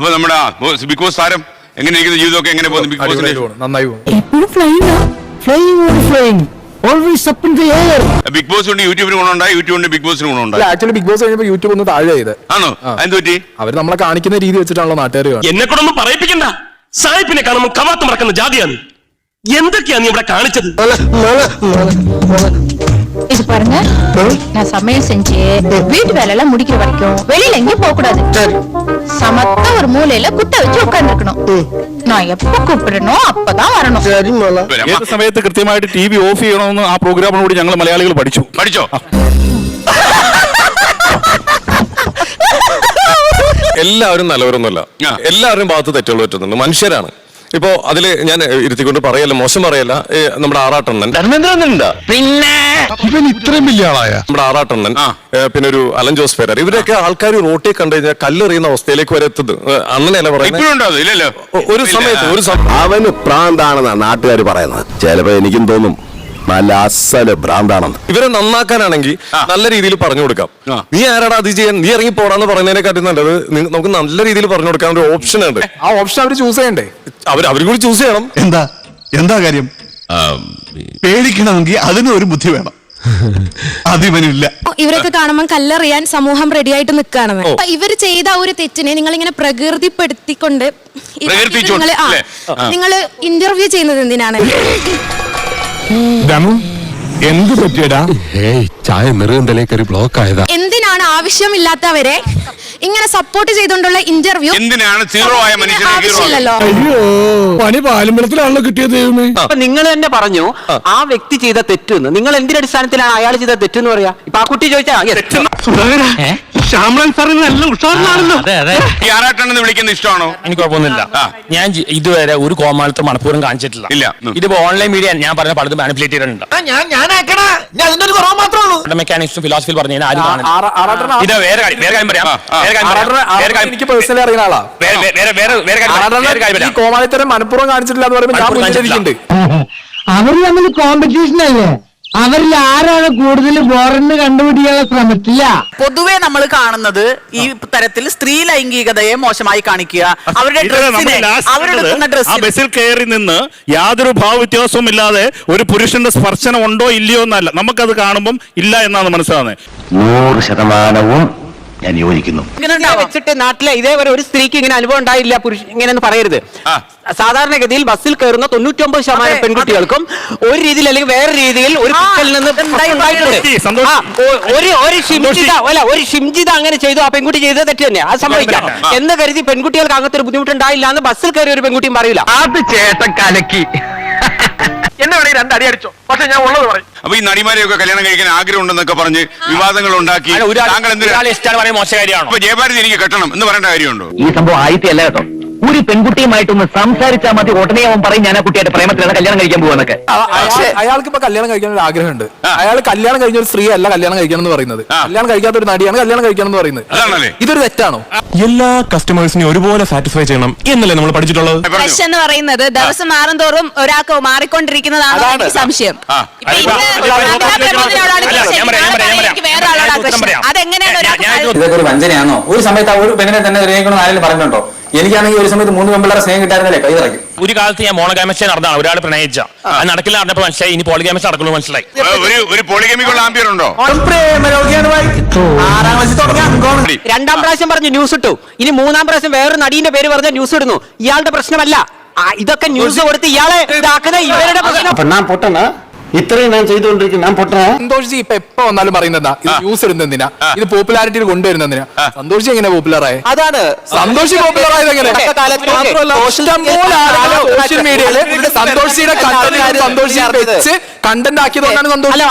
അപ്പൊ നമ്മുടെ big boss താരം എങ്ങനെയിരിക്കുന്ന ജീവിതമൊക്കെ എങ്ങനെ പോകുന്നു? ബിഗ് ബോസിന്റെ നന്നായി പോകും. ബിഗ് ബോസ് കൊണ്ട് യൂട്യൂബിന് ഗുണമുണ്ടായി, യൂട്യൂബ് കൊണ്ട് ബിഗ് ബോസിന് ഗുണമുണ്ടായി. ആക്ച്വലി ബിഗ് ബോസ് കഴിഞ്ഞപ്പോൾ യൂട്യൂബ് ഒന്ന് താഴെ ചെയ്ത്. ആണോ? എന്ത് പറ്റി? അവർ നമ്മളെ കാണിക്കുന്ന രീതി വെച്ചിട്ടാണല്ലോ നാട്ടുകാർ. എന്നെ കൊണ്ടൊന്നും പറയിപ്പിക്കണ്ട. സായിപ്പിനെ കാണുമ്പോൾ കവാത്ത് മറക്കുന്ന ജാതിയാണ്. എന്തൊക്കെയാ നീ ഇവിടെ കാണിച്ചത്? இது பாருங்க, நான் சமையல் செஞ்சு வீட்டு வேலை எல்லாம் முடிக்கிற வரைக்கும் வெளியில எங்கேயும் போக கூடாது. சமத்த ஒரு மூலையில குத்த வச்சு உட்கார்ந்துருக்கணும். நான் எப்ப கூப்பிடണോ அப்பதான் வரணும். ഏത് സമയത്ത് കൃത്യമായിട്ട് TV ഓഫ് ചെയ്യണമെന്ന് ആ പ്രോഗ്രാമിനോട് ഞങ്ങൾ മലയാളികൾ പഠിച്ചോ? എല്ലാവരും നല്ലവരൊന്നുമല്ല, എല്ലാവരും ഭാഗത്ത് തെറ്റുകൾ പറ്റുന്നുണ്ട്, മനുഷ്യരാണ്. ഇപ്പോ അതില് ഞാൻ ഇരുത്തിക്കൊണ്ട് പറയല്ല, മോശം പറയല്ല, നമ്മുടെ ആറാട്ടണ്ണൻ പിന്നെ ഇത്രയും വലിയ ആളായ നമ്മുടെ ആറാട്ടണ്ണൻ, പിന്നെ ഒരു അലൻ ജോസ് പേരർ, ഇവരൊക്കെ ആൾക്കാർ റോട്ടിൽ കണ്ടു കഴിഞ്ഞാൽ കല്ലെറിയുന്ന അവസ്ഥയിലേക്ക് വരെ എത്തുന്നത് അണ്ണനല്ല പറയുന്നത്. ഒരു സമയത്ത് അവന് പ്രാന്താണെന്നാണ് നാട്ടുകാർ പറയുന്നത്. ചിലപ്പോ എനിക്കും തോന്നും നല്ല അസല് ഭ്രാന്താണെന്ന്. ഇവരെ നന്നാക്കാനാണെങ്കിൽ നല്ല രീതിയിൽ പറഞ്ഞു കൊടുക്കാം. നീ ആരാടാ അത് ചെയ്യാൻ, നീ ഇറങ്ങി പോടാന്ന് പറയുന്നതിനെക്കാട്ടി നല്ലത് നമുക്ക് നല്ല രീതിയിൽ പറഞ്ഞു കൊടുക്കാൻ ഒരു ഓപ്ഷൻ ഉണ്ട്. ആ ഓപ്ഷൻ അവർ ചൂസ് ചെയ്യണ്ടേ? അവർ കൂടി ചൂസ് ചെയ്യണം. എന്താ കാര്യം? പേടിക്കണമെങ്കിൽ അതിന് ഒരു ബുദ്ധി വേണം. അതിവനില്ല. ഇവരൊക്കെ കാണുമ്പോൾ കല്ലെറിയാൻ സമൂഹം റെഡി ആയിട്ട് നിൽക്കുകയാണ്. ഇവർ ചെയ്ത ഒരു തെറ്റിനെ നിങ്ങൾ ഇങ്ങനെ പ്രകൃതിപ്പെടുത്തിക്കൊണ്ട് നിങ്ങൾ ഇന്റർവ്യൂ ചെയ്യുന്നത് എന്തിനാണ്? എന്ത് പറ്റിയടാ? ചായ നെറുകന്തലേക്കൊരു ബ്ലോക്ക് ആയതാ. എന്തിനാണ് ആവശ്യമില്ലാത്തവരെ ഇങ്ങനെ സപ്പോർട്ട് ചെയ്തുകൊണ്ടുള്ള ഇന്റർവ്യൂ? എന്തിനാണ് സീറോ ആയ മനുഷ്യനെ ആവശ്യമില്ലല്ലോ. പണി പാലുമ്പലത്തിലാണല്ലോ കിട്ടിയത്. നിങ്ങൾ തന്നെ പറഞ്ഞു ആ വ്യക്തി ചെയ്ത തെറ്റെന്ന്. നിങ്ങൾ എന്തിന്റെ അടിസ്ഥാനത്തിലാണ് അയാൾ ചെയ്ത തെറ്റെന്ന് പറയാ? ഇപ്പൊ ആ കുട്ടി ചോദിച്ചാൽ ശ്യാമളൻ സാറിന് നല്ല ഉഷാറിലാണല്ലോ. ഈ ആറാട്ടെണ്ണെന്ന് വിളിക്കുന്ന ഇഷ്ടമാണോ? എനിക്ക് കുഴപ്പമൊന്നുമില്ല. ഞാൻ ഇതുവരെ ഒരു കോമാളിത്തെ മണപ്പൂരം കാണിച്ചിട്ടില്ല. ഇതിപ്പോ ഓൺലൈൻ മീഡിയ ഞാൻ പറഞ്ഞ പലതും മാനിപ്പുലേറ്റ് ചെയ്തിട്ടുണ്ട്. മെക്കാനിക്സും ഫിലോസഫിയിൽ പറഞ്ഞു ആരും കാണില്ല. ഇത് വേറെ കാര്യം പറയാം. എനിക്ക് പേഴ്സണലി അറിയുന്ന ആളാ. ഈ കോമാളിത്തരം മനഃപൂർവ്വം കാണിച്ചിട്ടില്ല എന്ന് പറയുമ്പോൾ ഞാൻ മുന്നിലിരിക്കുന്നുണ്ട്. അവര് തമ്മിൽ കോമ്പറ്റീഷൻ അല്ലേ? അവരിൽ ആരാണ് കൂടുതൽ ബോറന്ന് കണ്ടുപിടിക്കാനുള്ള ശ്രമത്തില്ല. പൊതുവെ നമ്മൾ കാണുന്നത് ഈ തരത്തിൽ സ്ത്രീ ലൈംഗികതയെ മോശമായി കാണിക്കുക. അവരുടെ ബസ്സിൽ കയറി നിന്ന് യാതൊരു ഭാവ വ്യത്യാസവും ഇല്ലാതെ ഒരു പുരുഷന്റെ സ്പർശനം ഉണ്ടോ ഇല്ലയോ എന്നല്ല, നമുക്കത് കാണുമ്പോൾ ഇല്ല എന്നാണ് മനസ്സിലാവുന്നത്. 100% ഞാൻ യോജിക്കുന്നു. ഇങ്ങനെ വെച്ചിട്ട് നാട്ടിലെ ഇതേവരെ ഒരു സ്ത്രീക്ക് ഇങ്ങനെ അനുഭവം ഉണ്ടായില്ല. ഇങ്ങനെയൊന്നും പറയരുത്. സാധാരണഗതിയിൽ ബസ്സിൽ കയറുന്ന 99% പെൺകുട്ടികൾക്കും ഒരു രീതിയിൽ അല്ലെങ്കിൽ വേറെ രീതിയിൽ ഒരു ഒരു ഷിംജിത അങ്ങനെ ചെയ്തു, ആ പെൺകുട്ടി ചെയ്തത് തെറ്റ് തന്നെ, അത് സംഭവിക്കാം എന്ന് കരുതി പെൺകുട്ടികൾക്ക് അങ്ങനത്തെ ഒരു ബുദ്ധിമുട്ടുണ്ടായില്ല എന്ന് ബസ്സിൽ കയറിയ ഒരു പെൺകുട്ടിയും പറയില്ല. അത് ചേട്ടൻ കലക്കി. എന്നെ വേണമെങ്കിൽ 2 അടി അടിച്ചോ, പക്ഷെ ഞാൻ ഉള്ളത് പറയും. അപ്പൊ ഈ നടിമാരെയൊക്കെ കല്യാണം കഴിക്കാൻ ആഗ്രഹം ഉണ്ടെന്നൊക്കെ പറഞ്ഞ് വിവാദങ്ങൾ ഉണ്ടാക്കി ജയഭാരതി എനിക്ക് കെട്ടണം എന്ന് പറയേണ്ട കാര്യമുണ്ടോ? ഈ സംഭവം ആയിട്ടല്ല കേട്ടോ. ഒരു പെൺകുട്ടിയുമായിട്ടൊന്ന് സംസാരിച്ചാൽ മതി, ഉടനെ അവൻ പറയും ഞാൻ ആ കുട്ടിയായിട്ട് പ്രേമത്തിലാണ് കല്യാണം കഴിക്കാൻ പോവാന്നൊക്കെ. അയാൾക്ക് ഇപ്പൊ കല്യാണം കഴിക്കാൻ ഒരു ആഗ്രഹമുണ്ട്. അയാൾ കല്യാണം കഴിഞ്ഞ ഒരു സ്ത്രീ അല്ല കല്യാണം കഴിക്കണം എന്ന് പറയുന്നത്. കല്യാണം കഴിക്കാത്ത ഒരു നടിയാണ് കല്യാണം കഴിക്കണം എന്ന് പറയുന്നത്. ഇതൊരു തെറ്റാണോ? എല്ലാ കസ്റ്റമേഴ്സിനെയും ഒരുപോലെ സാറ്റിസ്ഫൈ ചെയ്യണം എന്നല്ലേ നമ്മൾ പഠിച്ചിട്ടുള്ളത്? പ്രശ്നം എന്ന് പറയുന്നത് ദിവസം മാറുന്തോറും ഒരാൾക്ക് മാറിക്കൊണ്ടിരിക്കുന്നതാണ് എനിക്ക് സംശയം. ഇതൊക്കെ ഒരു വഞ്ചനയാണോ? ഒരു സമയത്ത് ആ ഒരു പെണ്ണിനെ തന്നെ തിരഞ്ഞെടുക്കണം ആരെങ്കിലും പറഞ്ഞിട്ടുണ്ടോ? എനിക്കാണെങ്കിൽ ഒരു സമയത്ത് 3 പെമ്പിള്ളേരെ സ്നേഹം കിട്ടായിരുന്നല്ലേ കൈ ഇറക്കി. ഒരു കാലത്ത് ഞാൻ മോണോഗാമി നടന്നതാണ്. ഒരാൾ പ്രണയിച്ച നടക്കില്ല നടന്നപ്പോൾ മനസ്സിലായി ഇനി പോളിഗാമി നടക്കുന്നു മനസ്സിലായി. ഒരു പോളിഗാമിക്കുള്ള ആംബിയർ ഉണ്ടോ? 2ാം പ്രാവശ്യം പറഞ്ഞു ന്യൂസ് ഇട്ടു. ഇനി 3ാം പ്രാവശ്യം വേറൊരു നടീന്റെ പേര് പറഞ്ഞ ന്യൂസ് ഇടുന്നു. ഇയാളുടെ പ്രശ്നമല്ല ഇതൊക്കെ. ന്യൂസ് കൊടുത്ത് ഇയാളെ ഇതാക്കുന്ന ഇവരുടെ പ്രശ്നം. ഇത്രയും ഞാൻ ചെയ്തുകൊണ്ടിരിക്കും. ഞാൻ പൊട്ട സന്തോഷ് ജി ഇപ്പൊ എപ്പോ വന്നാലും പറയുന്നതാ ഇത് ന്യൂസ് ഇടുന്നതിനാ, ഇത് പോപ്പുലാരിറ്റിയിൽ കൊണ്ടുവരുന്നതിനാ. സന്തോഷ് ജി എങ്ങനെ പോപ്പുലറായി? അതാണ് സന്തോഷ് പോപ്പുലർ ആയത് എങ്ങനെ? സോഷ്യൽ മീഡിയയില് സന്തോഷിയുടെ സന്തോഷ് വെച്ച് കണ്ടന്റ് ആക്കിയതുകൊണ്ടാണ് സന്തോഷ്.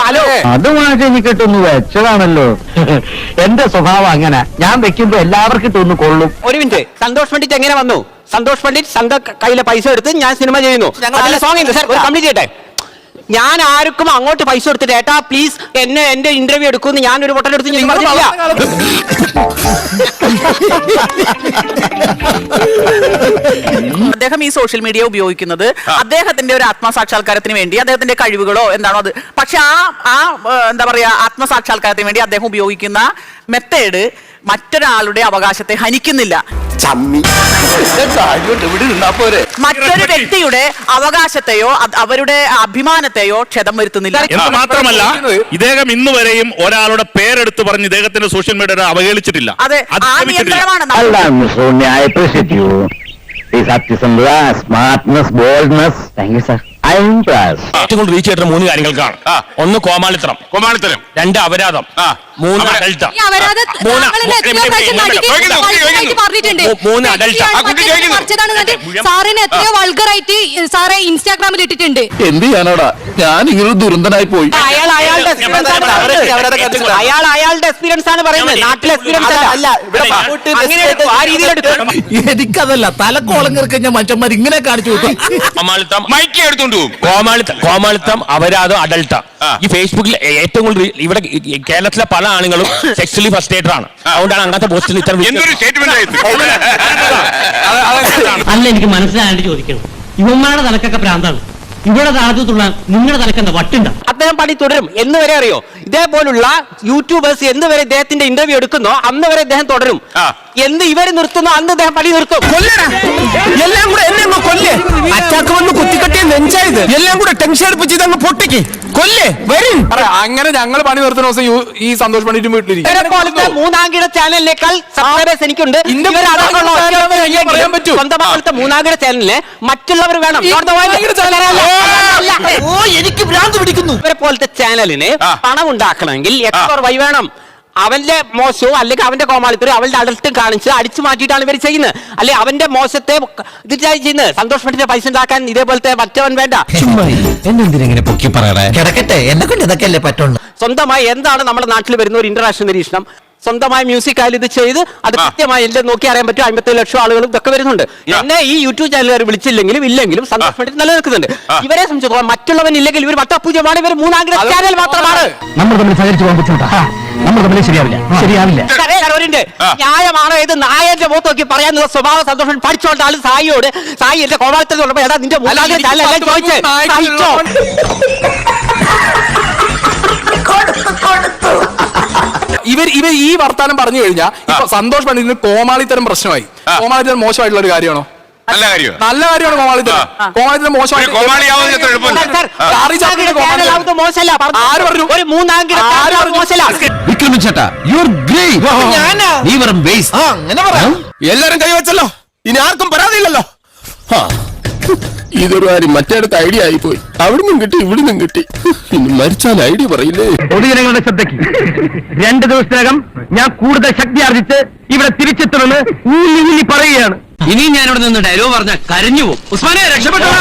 അതുമായിട്ട് എനിക്കിട്ടൊന്ന് വെച്ചതാണല്ലോ. എന്റെ സ്വഭാവം അങ്ങനെ, ഞാൻ വെക്കുമ്പോ എല്ലാവർക്കും ഇട്ടൊന്ന് കൊള്ളും. ഒരു മിനിറ്റ്, സന്തോഷ് പണ്ഡിറ്റ് എങ്ങനെ വന്നു? സന്തോഷ് പണ്ഡിറ്റ് സ്വന്തം കയ്യിലെ പൈസ എടുത്ത് ഞാൻ സിനിമ ചെയ്യുന്നു. സോങ് സാർ ഒരു കംപ്ലീറ്റ് ചെയ്യട്ടെ. ഞാൻ ആർക്കും അങ്ങോട്ട് പൈസ കൊടുത്തിട്ട് ഏട്ടാ പ്ലീസ് എന്റെ ഇന്റർവ്യൂ എടുക്കുമെന്ന് ഞാൻ ഒരു പൊട്ടൽ എടുത്ത് ഞാൻ പറഞ്ഞില്ല. അദ്ദേഹം ഈ സോഷ്യൽ മീഡിയ ഉപയോഗിക്കുന്നത് അദ്ദേഹത്തിന്റെ ഒരു ആത്മസാക്ഷാത്കാരത്തിന് വേണ്ടി, അദ്ദേഹത്തിന്റെ കഴിവുകളോ എന്താണോ അത്. പക്ഷെ ആ എന്താ പറയാ ആത്മസാക്ഷാത്കാരത്തിന് വേണ്ടി അദ്ദേഹം ഉപയോഗിക്കുന്ന മെത്തേഡ് മറ്റൊരാളുടെ അവകാശത്തെ ഹനിക്കുന്നില്ല. മറ്റൊരു വ്യക്തിയുടെ അവകാശത്തെയോ അവരുടെ അഭിമാനത്തെയോ ക്ഷതം വരുത്തുന്നില്ല. എന്ന് മാത്രമല്ല ഇദ്ദേഹം ഇന്ന് വരെയും ഒരാളുടെ പേരെടുത്ത് പറഞ്ഞ് ഇദ്ദേഹത്തിന്റെ സോഷ്യൽ മീഡിയ അവഹേളിച്ചിട്ടില്ല. അതെ, ആ നിയന്ത്രണമാണ് ഏറ്റവും കൂടുതൽ റീച്ച് ചെയ്തിട്ടുള്ള 3 കാര്യങ്ങൾക്കാണ്. ഒന്ന് കോമാളിത്തരം, 2 അപരാധം, 3 അഡൽട്ട. 3 അഡൽട്ട. സാറിന് എത്രയോ വൾഗറായിട്ട് സാറെ ഇൻസ്റ്റാഗ്രാമിൽ ഇട്ടിട്ടുണ്ട്. എന്ത് ചെയ്യാനാടാ, ഞാൻ ഇങ്ങനെ ദുരന്തനായി പോയി. അയാളുടെ എക്സ്പീരിയൻസ് ആണ് പറയുന്നത്, നാട്ടിലെ എക്സ്പീരിയൻസ് അല്ല. ആ രീതിയിലെടുക്കും. എനിക്കതല്ല തലക്കോളം കിറക്കഞ്ഞ മനുഷ്യന്മാർ ഇങ്ങനെ കാണിച്ചു കോമാളിത്തം, മൈക്ക് എടുത്തോണ്ട് പോകും. കോമാളിത്തം, അപരാധം, അഡൽട്ട. ഈ ഫേസ്ബുക്കിൽ ഏറ്റവും കൂടുതൽ ഇവിടെ കേരളത്തിലെ പല ആളുകളും സെക്സ്വലി ഫസ്റ്റേറ്റർ ആണ്. അതുകൊണ്ടാണ് അങ്ങനത്തെ പോസ്റ്റിൽ ഇത്ര എന്തൊരു സ്റ്റേറ്റ്മെന്റ് ആയിരുന്നു. അല്ല എനിക്ക് മനസ്സിലായിട്ട് ചോദിക്കണം, ഇവന്മാരുടെ തലക്കൊക്കെ ഭ്രാന്താണ്, ഇവിടെ താഴത്തുള്ള നിങ്ങളുടെ തലക്കെന്താ വട്ടുണ്ടോ? അദ്ദേഹം പണി തുടരും എന്ന് വരെ അറിയോ? ഇതേപോലുള്ള യൂട്യൂബേഴ്സ് എന്ന് വരെ ഇദ്ദേഹത്തിന്റെ ഇന്റർവ്യൂ എടുക്കുന്നോ അന്ന് വരെ ഇദ്ദേഹം തുടരും. എന്ന് ഇവര് നിർത്തുന്നോ അന്ന് ഇദ്ദേഹം പണി നിർത്തും. എല്ലാം കൂടെ എന്നെ കൊല്ലേ, അറ്റാക്ക് വന്ന് കുത്തിക്കട്ടിയ നെഞ്ചായത് എല്ലാം കൂടെ ടെൻഷൻ അടുപ്പിച്ച് ഇതങ്ങ് പൊട്ടിക്ക് കൊല്ലേ വരും. അങ്ങനെ ഞങ്ങൾ പണി നിർത്തുന്ന ദിവസം ഈ സന്തോഷ് പണിയിട്ടും വീട്ടിലിരിക്കും. ഇതേപോലത്തെ മൂന്നാംകിട ചാനലിനേക്കാൾ സബ്സ്ക്രൈബേഴ്സ് എനിക്കുണ്ട്. സ്വന്തമായിട്ട് മൂന്നാംകിട ചാനലിനെ മറ്റുള്ളവർ വേണം. എനിക്ക് ഭ്രാന്ത് പിടിക്കുന്നു. ഇവരെ പോലത്തെ ചാനലിന് പണം ഉണ്ടാക്കണമെങ്കിൽ XY വേണം. അവന്റെ മോശവും അല്ലെങ്കിൽ അവന്റെ കോമാളിത്തരും അവന്റെ അഡൽട്ടും കാണിച്ച് അടിച്ചു മാറ്റിയിട്ടാണ് ഇവർ ചെയ്യുന്നത്. അല്ലെ അവന്റെ മോശത്തെ ഇത് ചെയ്യുന്നത്. സന്തോഷ് പണ്ഡിറ്റ് പൈസ ഉണ്ടാക്കാൻ ഇതേപോലത്തെ മറ്റവൻ വേണ്ട. എന്നെന്തിനെ പൊക്കി പറയണേ, കിടക്കട്ടെ, എന്നെ കൊണ്ട് ഇതൊക്കെ അല്ലേ പറ്റുള്ളൂ. സ്വന്തമായി എന്താണ് നമ്മുടെ നാട്ടിൽ വരുന്ന ഒരു ഇന്റർനാഷണൽ നിരീക്ഷണം, സ്വന്തമായി മ്യൂസിക് ആയാലും ഇത് ചെയ്ത് അത് കൃത്യമായി എന്റെ നോക്കി അറിയാൻ പറ്റും. 57 ലക്ഷം ആളുകളും ഇതൊക്കെ വരുന്നുണ്ട്. എന്നെ ഈ യൂട്യൂബ് ചാനലുകാർ വിളിച്ചില്ലെങ്കിലും ഇല്ലെങ്കിലും സന്തോഷ് പണ്ഡിറ്റ് നിലനിൽക്കുന്നുണ്ട്. ഇവരെ സംബന്ധിച്ചിടത്തോളം മറ്റുള്ളവൻ ഇല്ലെങ്കിൽ ഇവർ വട്ടപൂജ്യമാണ്. ഇവർ മൂന്നാംകിട ചാനൽ മാത്രമാണ്. നമ്മൾ തമ്മിൽ സഹകരിച്ചു പോകാൻ ബുദ്ധിമുട്ടാ, നമ്മൾ തമ്മിൽ ശരിയാവില്ല. ന്യായമാണോ ഇത് നായന്റെ മുഖത്ത് നോക്കി പറയാനുള്ള സ്വഭാവ സന്തോഷം പഠിച്ചോണ്ട് ആള് സായിയോട്, സായി എന്റെ കോമാളിത്തത്തിൽ പറഞ്ഞപ്പോ ഏതാ നിന്റെ മൂന്നാംകിട ചാനൽ ചോദിച്ചേ. ഇവർ ഈ വർത്താനം പറഞ്ഞു കഴിഞ്ഞാൽ ഇപ്പൊ സന്തോഷ് പണ്ഡിറ്റിന് കോമാളിത്തരം പ്രശ്നമായി. കോമാളിത്തരം മോശമായിട്ടുള്ള ഒരു കാര്യമാണോ? നല്ല കാര്യമാണ്. നല്ല കാര്യമാണ് കോമാളിത്തരം. കോമാളിത്തരം മോശമായിട്ട് വിക്രമിച്ചേട്ടാ യു ആർ ഗ്രേറ്റ്. എല്ലാരും കൈവച്ചല്ലോ, ഇനി ആർക്കും പരാതിയില്ലല്ലോ. ഇതൊരു കാര്യം മറ്റേടത്ത് ഐഡിയ ആയിപ്പോയി. അവിടുന്നും കിട്ടി ഇവിടുന്നും കിട്ടി. ഇനി മരിച്ചാൽ ഐഡിയ പറയില്ലേ. പൊതുജനങ്ങളുടെ ശ്രദ്ധയ്ക്ക് 2 ദിവസത്തിനകം ഞാൻ കൂടുതൽ ശക്തി ആർജിച്ച് ഇവിടെ തിരിച്ചെത്തുമെന്ന് ഊന്നി പറയുകയാണ്. ഇനിയും ഞാനിവിടെ നിന്ന് ഡയലോഗ് പറഞ്ഞ കരഞ്ഞു പോകും. ഉസ്മാനെ രക്ഷപ്പെട്ടോ.